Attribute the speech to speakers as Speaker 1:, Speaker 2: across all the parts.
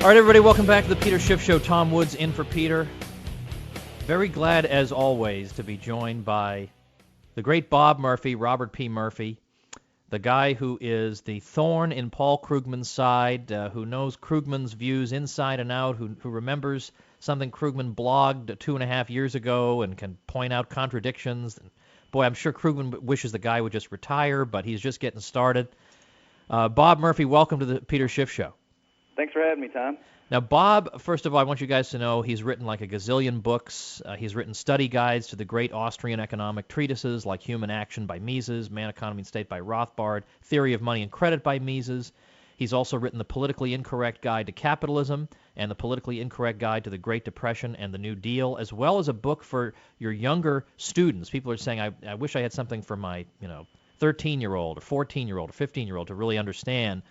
Speaker 1: All right, everybody, welcome back to the Peter Schiff Show. Tom Woods in for Peter. Very glad, as always, to be joined by the great Bob Murphy, Robert P. Murphy, the guy who is the thorn in Paul Krugman's side, who knows Krugman's views inside and out, who remembers something Krugman blogged 2.5 years ago and can point out contradictions. Boy, I'm sure Krugman wishes the guy would just retire, but he's just getting started. Bob Murphy, welcome to the Peter Schiff Show.
Speaker 2: Thanks for having me, Tom.
Speaker 1: Now, Bob, first of all, I want you guys to know he's written like a gazillion books. He's written study guides to the great Austrian economic treatises like Human Action by Mises, Man, Economy, and State by Rothbard, Theory of Money and Credit by Mises. He's also written The Politically Incorrect Guide to Capitalism and The Politically Incorrect Guide to the Great Depression and the New Deal, as well as a book for your younger students. People are saying, I wish I had something for my 13-year-old or 14-year-old or 15-year-old to really understand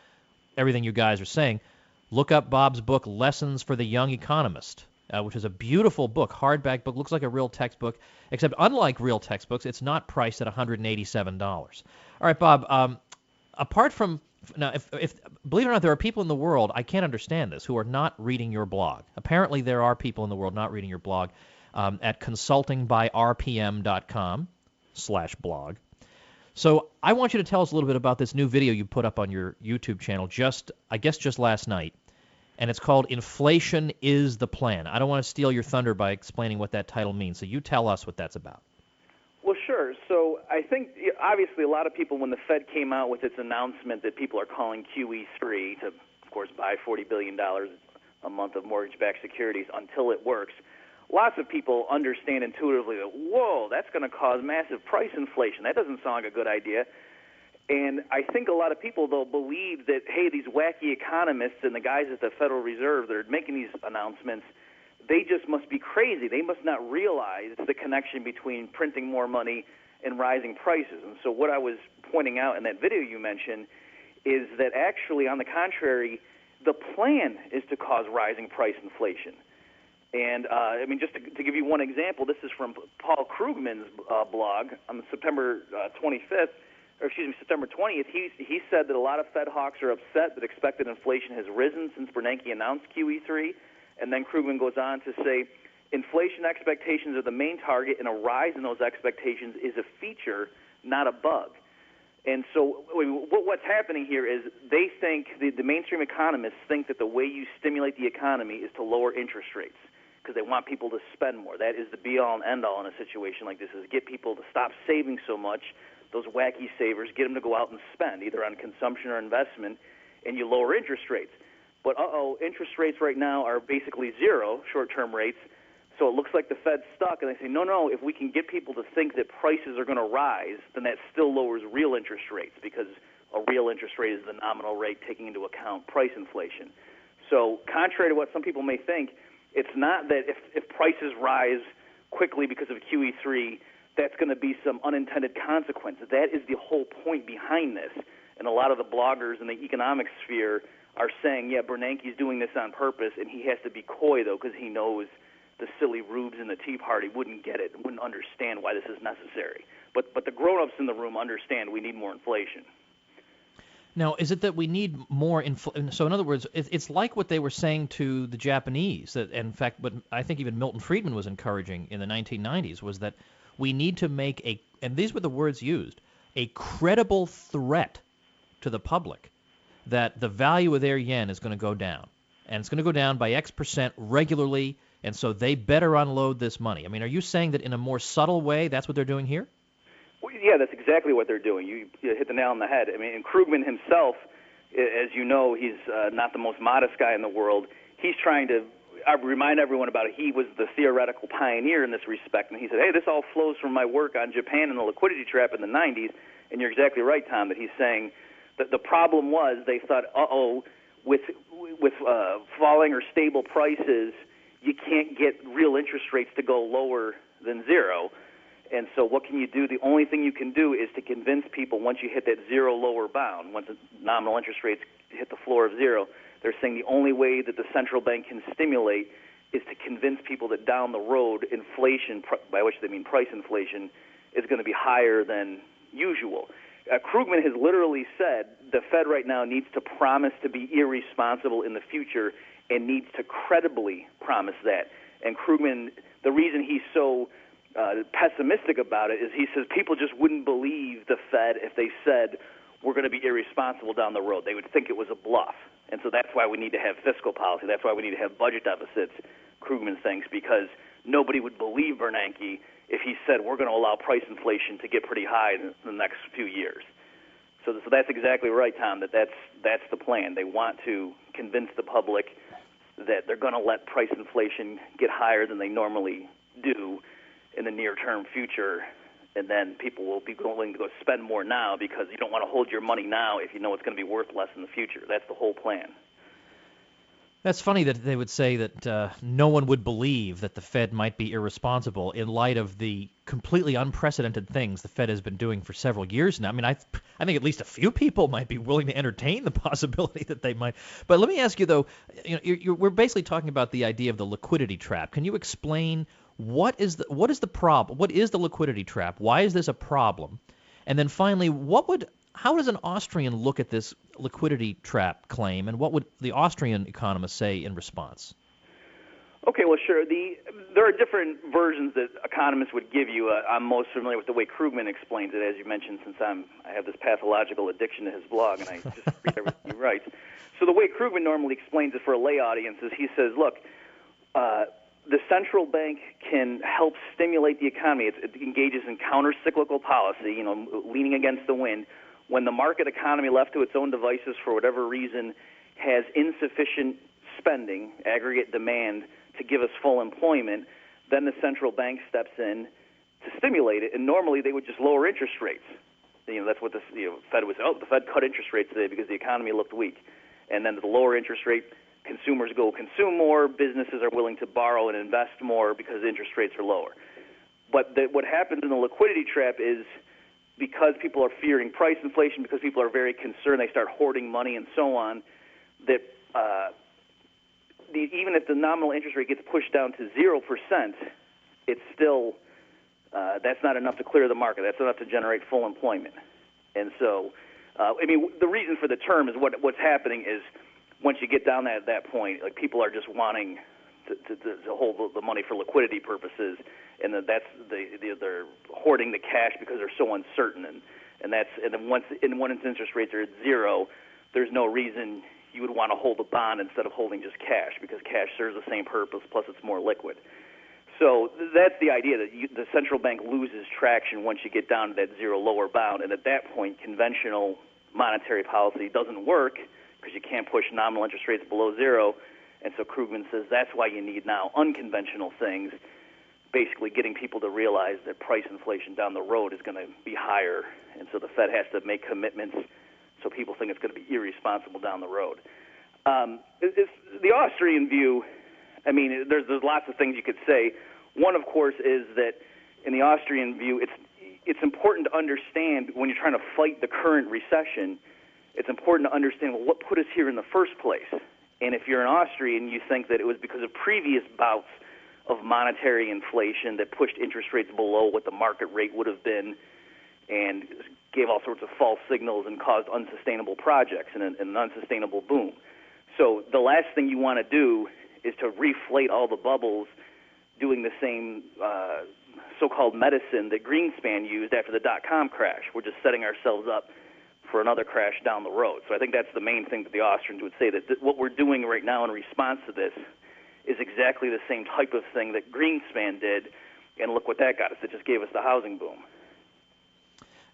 Speaker 1: everything you guys are saying. Look up Bob's book, Lessons for the Young Economist, which is a beautiful book, hardback book, looks like a real textbook, except unlike real textbooks, it's not priced at $187. All right, Bob, apart from, now, if believe it or not, there are people in the world, I can't understand this, who are not reading your blog. Apparently there are people in the world not reading your blog at consultingbyrpm.com/blog. So I want you to tell us a little bit about this new video you put up on your YouTube channel I guess just last night, and it's called Inflation is the Plan. I don't want to steal your thunder by explaining what that title means, so you tell us what that's about.
Speaker 2: Well, sure. So I think, obviously, a lot of people, when the Fed came out with its announcement that people are calling QE3 to, of course, buy $40 billion a month of mortgage-backed securities until it works, lots of people understand intuitively that, whoa, that's going to cause massive price inflation. That doesn't sound like a good idea. And I think a lot of people, though, believe that, hey, these wacky economists and the guys at the Federal Reserve that are making these announcements, they just must be crazy. They must not realize the connection between printing more money and rising prices. And so what I was pointing out in that video you mentioned is that actually, on the contrary, the plan is to cause rising price inflation. And, just to give you one example, this is from Paul Krugman's blog on September 20th. He said that a lot of Fed hawks are upset that expected inflation has risen since Bernanke announced QE3. And then Krugman goes on to say, inflation expectations are the main target, and a rise in those expectations is a feature, not a bug. And so what's happening here is they think, the mainstream economists think that the way you stimulate the economy is to lower interest rates, because they want people to spend more. That is the be-all and end-all in a situation like this, is get people to stop saving so much, those wacky savers, get them to go out and spend, either on consumption or investment, and you lower interest rates. But, interest rates right now are basically zero, short-term rates, so it looks like the Fed's stuck, and they say, no, if we can get people to think that prices are going to rise, then that still lowers real interest rates, because a real interest rate is the nominal rate taking into account price inflation. So contrary to what some people may think, it's not that if prices rise quickly because of QE3, that's going to be some unintended consequence. That is the whole point behind this. And a lot of the bloggers in the economic sphere are saying, yeah, Bernanke's doing this on purpose, and he has to be coy, though, because he knows the silly rubes in the Tea Party wouldn't get it, wouldn't understand why this is necessary. But the grown-ups in the room understand we need more inflation.
Speaker 1: Now, is it that we need more so in other words, it's like what they were saying to the Japanese, that, in fact, what I think even Milton Friedman was encouraging in the 1990s, was that we need to make and these were the words used, a credible threat to the public that the value of their yen is going to go down. And it's going to go down by X% regularly, and so they better unload this money. I mean, are you saying that in a more subtle way that's what they're doing here?
Speaker 2: Well, yeah, that's exactly what they're doing. You hit the nail on the head. I mean, and Krugman himself, as you know, he's not the most modest guy in the world. He's trying to remind everyone about it. He was the theoretical pioneer in this respect, and he said, hey, this all flows from my work on Japan and the liquidity trap in the 90s, and you're exactly right, Tom, that he's saying that the problem was they thought, with falling or stable prices, you can't get real interest rates to go lower than zero. And so what can you do? The only thing you can do is to convince people, once you hit that zero lower bound, once the nominal interest rates hit the floor of zero, they're saying the only way that the central bank can stimulate is to convince people that down the road inflation, by which they mean price inflation, is going to be higher than usual. Krugman has literally said the Fed right now needs to promise to be irresponsible in the future and needs to credibly promise that. And Krugman, the reason he's so pessimistic about it is he says people just wouldn't believe the Fed if they said we're going to be irresponsible down the road. They would think it was a bluff. And so that's why we need to have fiscal policy. That's why we need to have budget deficits, Krugman thinks, because nobody would believe Bernanke if he said we're going to allow price inflation to get pretty high in the next few years. So that's exactly right, Tom, that's the plan. They want to convince the public that they're going to let price inflation get higher than they normally do in the near-term future, and then people will be willing to go spend more now because you don't want to hold your money now if you know it's going to be worth less in the future. That's the whole plan.
Speaker 1: That's funny that they would say that no one would believe that the Fed might be irresponsible in light of the completely unprecedented things the Fed has been doing for several years now. I mean, I think at least a few people might be willing to entertain the possibility that they might. But let me ask you, though, we're basically talking about the idea of the liquidity trap. Can you explain what is the problem? What is the liquidity trap? Why is this a problem? And then finally, how does an Austrian look at this liquidity trap claim, and what would the Austrian economists say in response?
Speaker 2: Okay, well, sure. There are different versions that economists would give you. I'm most familiar with the way Krugman explains it, as you mentioned, since I have this pathological addiction to his blog, and I just read everything he writes. So the way Krugman normally explains it for a lay audience is he says, look, the central bank can help stimulate the economy. It engages in counter-cyclical policy, leaning against the wind. When the market economy left to its own devices for whatever reason has insufficient spending, aggregate demand, to give us full employment, then the central bank steps in to stimulate it, and normally they would just lower interest rates. That's what the Fed would say. Oh, the Fed cut interest rates today because the economy looked weak. And then the lower interest rate, consumers go consume more, businesses are willing to borrow and invest more because interest rates are lower. But what happens in the liquidity trap is because people are fearing price inflation, because people are very concerned, they start hoarding money and so on, that even if the nominal interest rate gets pushed down to 0%, it's still that's not enough to clear the market. That's enough to generate full employment. And so, the reason for the term is what's happening is once you get down at that point, like people are just wanting to hold the money for liquidity purposes, and they're hoarding the cash because they're so uncertain, and then once interest rates are at zero, there's no reason you would want to hold a bond instead of holding just cash because cash serves the same purpose, plus it's more liquid. So that's the idea that the central bank loses traction once you get down to that zero lower bound, and at that point, conventional monetary policy doesn't work because you can't push nominal interest rates below zero. And so Krugman says that's why you need now unconventional things, basically getting people to realize that price inflation down the road is going to be higher, and so the Fed has to make commitments so people think it's going to be irresponsible down the road. The Austrian view, there's lots of things you could say. One, of course, is that in the Austrian view, it's important to understand when you're trying to fight the current recession, it's important to understand, what put us here in the first place? And if you're an Austrian, you think that it was because of previous bouts of monetary inflation that pushed interest rates below what the market rate would have been and gave all sorts of false signals and caused unsustainable projects and an unsustainable boom. So the last thing you want to do is to reflate all the bubbles doing the same so-called medicine that Greenspan used after the dot-com crash. We're just setting ourselves up for another crash down the road. So I think that's the main thing that the Austrians would say, that what we're doing right now in response to this is exactly the same type of thing that Greenspan did, and look what that got us. It just gave us the housing boom.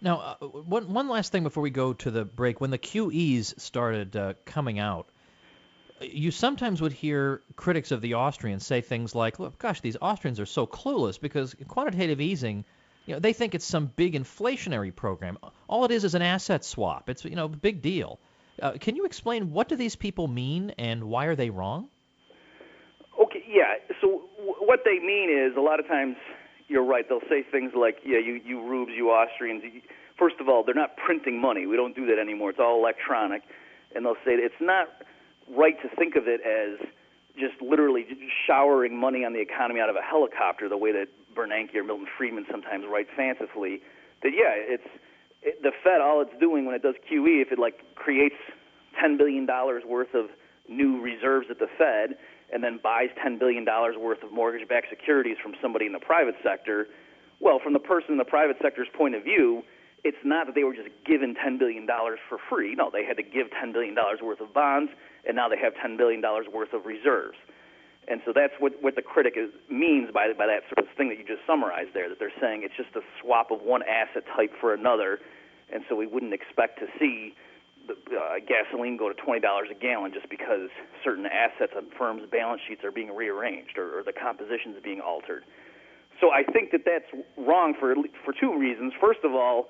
Speaker 1: Now, one last thing before we go to the break. When the QEs started coming out, you sometimes would hear critics of the Austrians say things like, look, gosh, these Austrians are so clueless because quantitative easing, they think it's some big inflationary program. All it is an asset swap. It's, a big deal. Can you explain what do these people mean and why are they wrong?
Speaker 2: Okay, yeah. So what they mean is a lot of times you're right. They'll say things like, yeah, you rubes, you Austrians. First of all, they're not printing money. We don't do that anymore. It's all electronic. And they'll say it's not right to think of it as just literally showering money on the economy out of a helicopter, the way that Bernanke or Milton Friedman sometimes write fancifully. That, yeah, the Fed, all it's doing when it does QE, if it creates $10 billion worth of new reserves at the Fed and then buys $10 billion worth of mortgage-backed securities from somebody in the private sector, well, from the person in the private sector's point of view, it's not that they were just given $10 billion for free. No, they had to give $10 billion worth of bonds, and now they have $10 billion worth of reserves. And so that's what the critic means by that sort of thing that you just summarized there, that they're saying it's just a swap of one asset type for another, and so we wouldn't expect to see the gasoline go to $20 a gallon just because certain assets on firms' balance sheets are being rearranged or the composition is being altered. So I think that that's wrong for two reasons. First of all,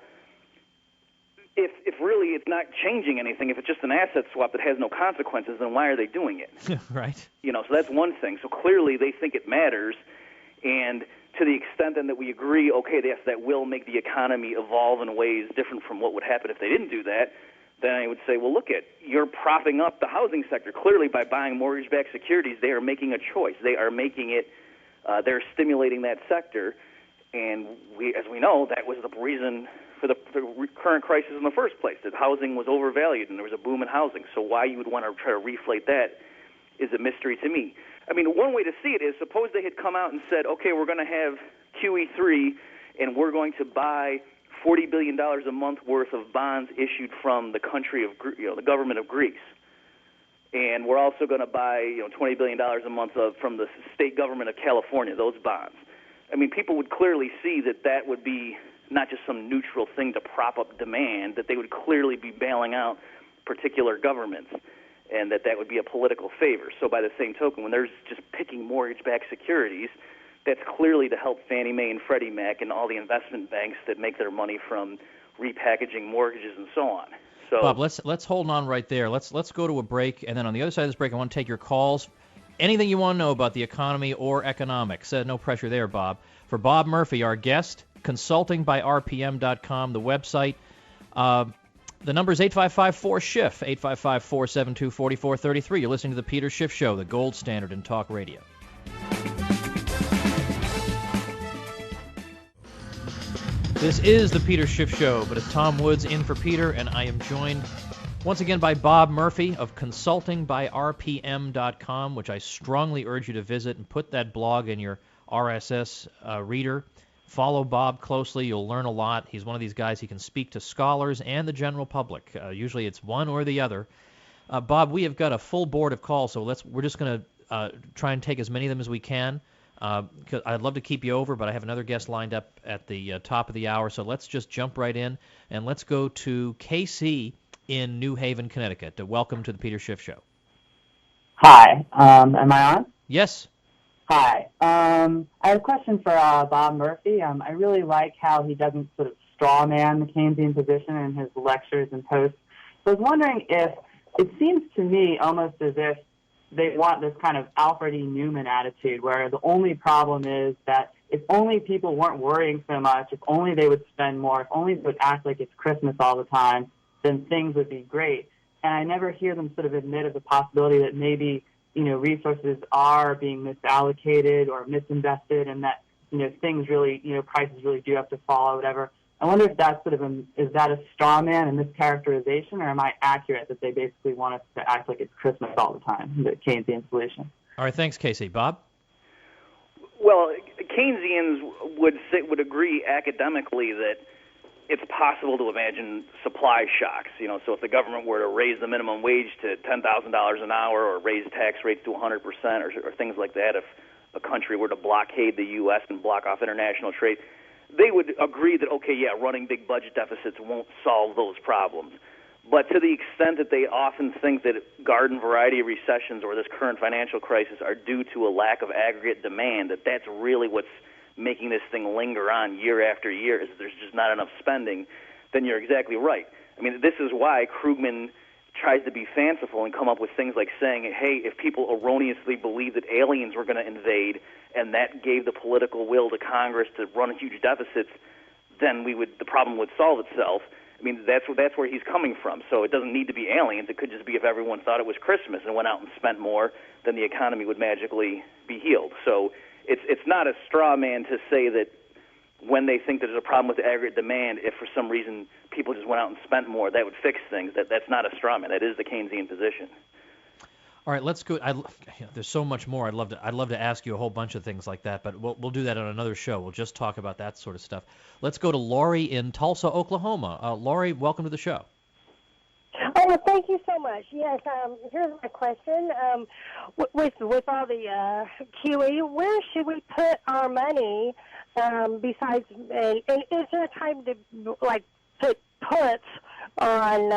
Speaker 2: if really it's not changing anything, if it's just an asset swap that has no consequences, then why are they doing it?
Speaker 1: Right.
Speaker 2: So that's one thing. So clearly they think it matters, and to the extent then that we agree, okay, yes, that will make the economy evolve in ways different from what would happen if they didn't do that, then I would say, well, look, you're propping up the housing sector. Clearly by buying mortgage-backed securities, they are making a choice. They are making it, they're stimulating that sector, and as we know, that was the reason for the current crisis in the first place, that housing was overvalued and there was a boom in housing. So why you would want to try to reflate that is a mystery to me. I mean, one way to see it is, suppose they had come out and said, okay, we're going to have QE3 and we're going to buy $40 billion a month worth of bonds issued from the country of, the government of Greece. And we're also going to buy, $20 billion a month from the state government of California, those bonds. I mean, people would clearly see that would be not just some neutral thing to prop up demand, that they would clearly be bailing out particular governments, and that would be a political favor. So by the same token, when they're just picking mortgage-backed securities, that's clearly to help Fannie Mae and Freddie Mac and all the investment banks that make their money from repackaging mortgages and so on. So,
Speaker 1: Bob, let's hold on right there. Let's go to a break, and then on the other side of this break, I want to take your calls. Anything you want to know about the economy or economics. No pressure there, Bob. For Bob Murphy, our guest, consultingbyrpm.com, the website. The number is 855-4-SCHIFF, 855-472-4433. You're listening to the Peter Schiff Show, the gold standard in talk radio. This is the Peter Schiff Show, but it's Tom Woods in for Peter, and I am joined once again by Bob Murphy of consultingbyrpm.com, which I strongly urge you to visit and put that blog in your RSS reader. Follow Bob closely. You'll learn a lot. He's one of these guys. He can speak to scholars and the general public. Usually it's one or the other. Bob, we have got a full board of calls, so we're just going to try and take as many of them as we can. 'Cause I'd love to keep you over, but I have another guest lined up at the top of the hour, so let's just jump right in, and let's go to KC in New Haven, Connecticut. Welcome to the Peter Schiff Show.
Speaker 3: Hi. Am I on?
Speaker 1: Yes.
Speaker 3: Hi. I have a question for Bob Murphy. I really like how he doesn't sort of straw man the Keynesian position in his lectures and posts. So I was wondering if it seems to me almost as if they want this kind of Alfred E. Newman attitude where the only problem is that if only people weren't worrying so much, if only they would spend more, if only they would act like it's Christmas all the time, then things would be great. And I never hear them sort of admit of the possibility that maybe, resources are being misallocated or misinvested and that, things really, prices really do have to fall or whatever. I wonder if that's is that a straw man and mischaracterization, or am I accurate that they basically want us to act like it's Christmas all the time, the Keynesian solution?
Speaker 1: All right, thanks, Casey. Bob?
Speaker 2: Well, Keynesians would agree academically that it's possible to imagine supply shocks. So if the government were to raise the minimum wage to $10,000 an hour or raise tax rates to 100% or things like that, if a country were to blockade the U.S. and block off international trade, they would agree that, okay, yeah, running big budget deficits won't solve those problems. But to the extent that they often think that garden variety recessions or this current financial crisis are due to a lack of aggregate demand, that's really what's making this thing linger on year after year, is that there's just not enough spending, then you're exactly right. I mean, this is why Krugman tries to be fanciful and come up with things like saying, hey, if people erroneously believe that aliens were going to invade and that gave the political will to Congress to run huge deficits, then the problem would solve itself. I mean, that's where he's coming from. So it doesn't need to be aliens. It could just be if everyone thought it was Christmas and went out and spent more, then the economy would magically be healed. So it's not a straw man to say that when they think there's a problem with the aggregate demand, if for some reason people just went out and spent more, that would fix things. That's not a straw man. That is the Keynesian position.
Speaker 1: All right, let's go. There's so much more. I'd love to ask you a whole bunch of things like that, but we'll do that on another show. We'll just talk about that sort of stuff. Let's go to Lori in Tulsa, Oklahoma. Lori, welcome to the show.
Speaker 4: Oh, well, thank you so much. Yes, here's my question. With all the QE, where should we put our money besides, and is there a time to, like, put puts on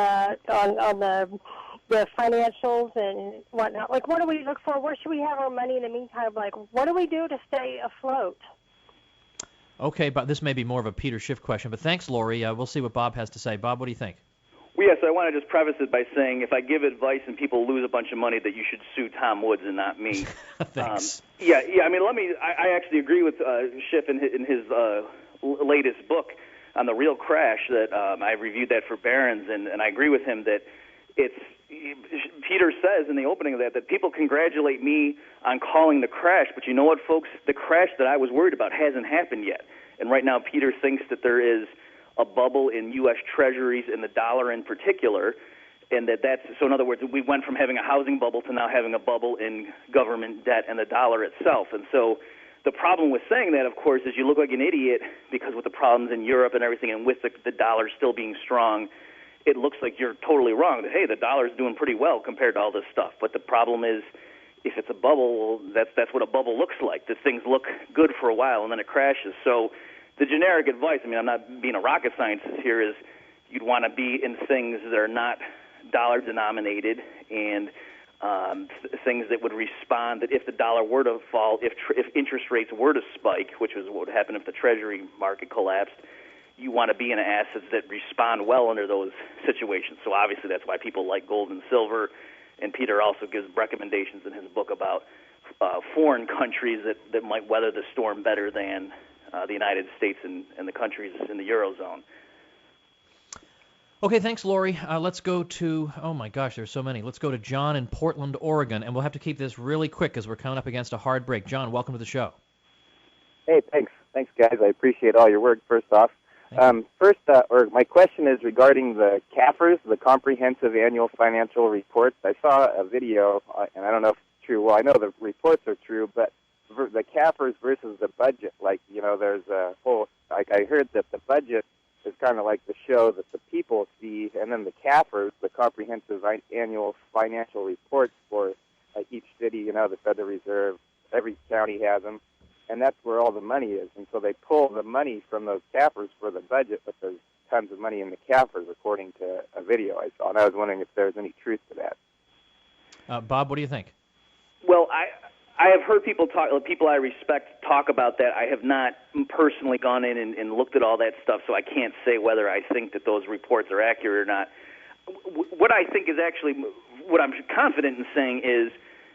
Speaker 4: the financials and whatnot? Like, what do we look for? Where should we have our money in the meantime? Like, what do we do to stay afloat?
Speaker 1: Okay, but this may be more of a Peter Schiff question, but thanks, Lori. We'll see what Bob has to say. Bob, what do you think?
Speaker 2: Well, yes, I want to just preface it by saying if I give advice and people lose a bunch of money, that you should sue Tom Woods and not me.
Speaker 1: Thanks.
Speaker 2: Yeah. I mean, I actually agree with Schiff in his latest book on the real crash that I reviewed that for Barron's, and I agree with him that Peter says in the opening of that people congratulate me on calling the crash, but you know what, folks? The crash that I was worried about hasn't happened yet. And right now Peter thinks that there is a bubble in U.S. Treasuries and the dollar in particular, and so in other words, we went from having a housing bubble to now having a bubble in government debt and the dollar itself. And so the problem with saying that, of course, is you look like an idiot because with the problems in Europe and everything, and with the dollar still being strong, it looks like you're totally wrong, that, hey, the dollar's doing pretty well compared to all this stuff. But the problem is, if it's a bubble, that's what a bubble looks like. The things look good for a while, and then it crashes. So the generic advice, I mean, I'm not being a rocket scientist here, is you'd want to be in things that are not dollar-denominated and things that would respond, that if the dollar were to fall, if interest rates were to spike, which was what would happen if the Treasury market collapsed, you want to be in assets that respond well under those situations. So obviously that's why people like gold and silver, and Peter also gives recommendations in his book about foreign countries that might weather the storm better than the United States and the countries in the Eurozone.
Speaker 1: Okay, thanks, Lori. Let's go to, oh my gosh, there's so many. Let's go to John in Portland, Oregon, and we'll have to keep this really quick because we're coming up against a hard break. John, welcome to the show.
Speaker 5: Hey, thanks. Thanks, guys. I appreciate all your work, first off. My question is regarding the CAFRs, the Comprehensive Annual Financial Reports. I saw a video, and I don't know if it's true. Well, I know the reports are true, but the CAFRs versus the budget, there's a whole, I heard that the budget is kind of like the show that the people see, and then the CAFRs, the Comprehensive Annual Financial Reports for each city, the Federal Reserve, every county has them, and that's where all the money is. And so they pull the money from those CAFRs for the budget, but there's tons of money in the CAFRs, according to a video I saw, and I was wondering if there's any truth to that.
Speaker 1: Bob, what do you think?
Speaker 2: Well, I have heard people I respect talk about that. I have not personally gone in and looked at all that stuff, so I can't say whether I think that those reports are accurate or not. What I think is actually, what I'm confident in saying is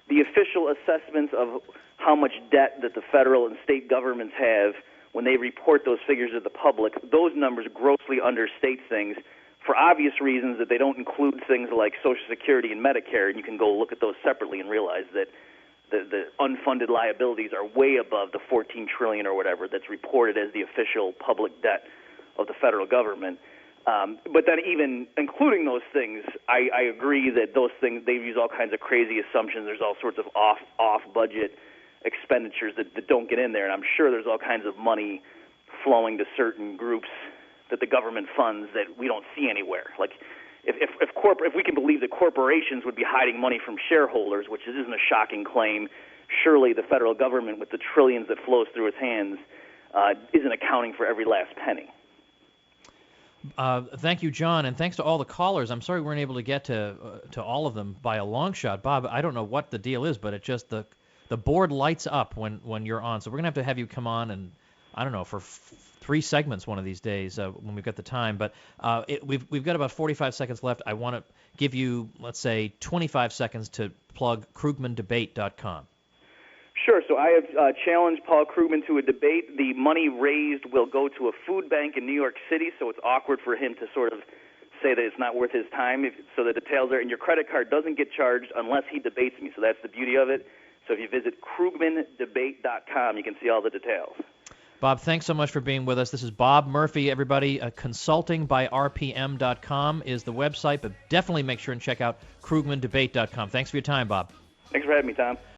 Speaker 2: the official assessments of how much debt that the federal and state governments have when they report those figures to the public, those numbers grossly understate things for obvious reasons, that they don't include things like Social Security and Medicare, and you can go look at those separately and realize that the unfunded liabilities are way above the $14 trillion or whatever that's reported as the official public debt of the federal government. But then even including those things, I agree that those things, they use all kinds of crazy assumptions. There's all sorts of off-budget expenditures that don't get in there, and I'm sure there's all kinds of money flowing to certain groups that the government funds that we don't see anywhere. Like if we can believe that corporations would be hiding money from shareholders, which isn't a shocking claim, surely the federal government, with the trillions that flows through its hands, isn't accounting for every last penny.
Speaker 1: Thank you, John, and thanks to all the callers. I'm sorry we weren't able to get to all of them by a long shot. Bob, I don't know what the deal is, but it just the board lights up when you're on. So we're gonna have you come on and, I don't know, for 3 segments one of these days when we've got the time. But we've got about 45 seconds left. I want to give you, let's say, 25 seconds to plug KrugmanDebate.com.
Speaker 2: Sure. So I have challenged Paul Krugman to a debate. The money raised will go to a food bank in New York City, so it's awkward for him to sort of say that it's not worth his time. So the details are, and your credit card doesn't get charged unless he debates me. So that's the beauty of it. So if you visit KrugmanDebate.com, you can see all the details.
Speaker 1: Bob, thanks so much for being with us. This is Bob Murphy, everybody. Consultingbyrpm.com is the website, but definitely make sure and check out KrugmanDebate.com. Thanks for your time, Bob.
Speaker 2: Thanks for having me, Tom.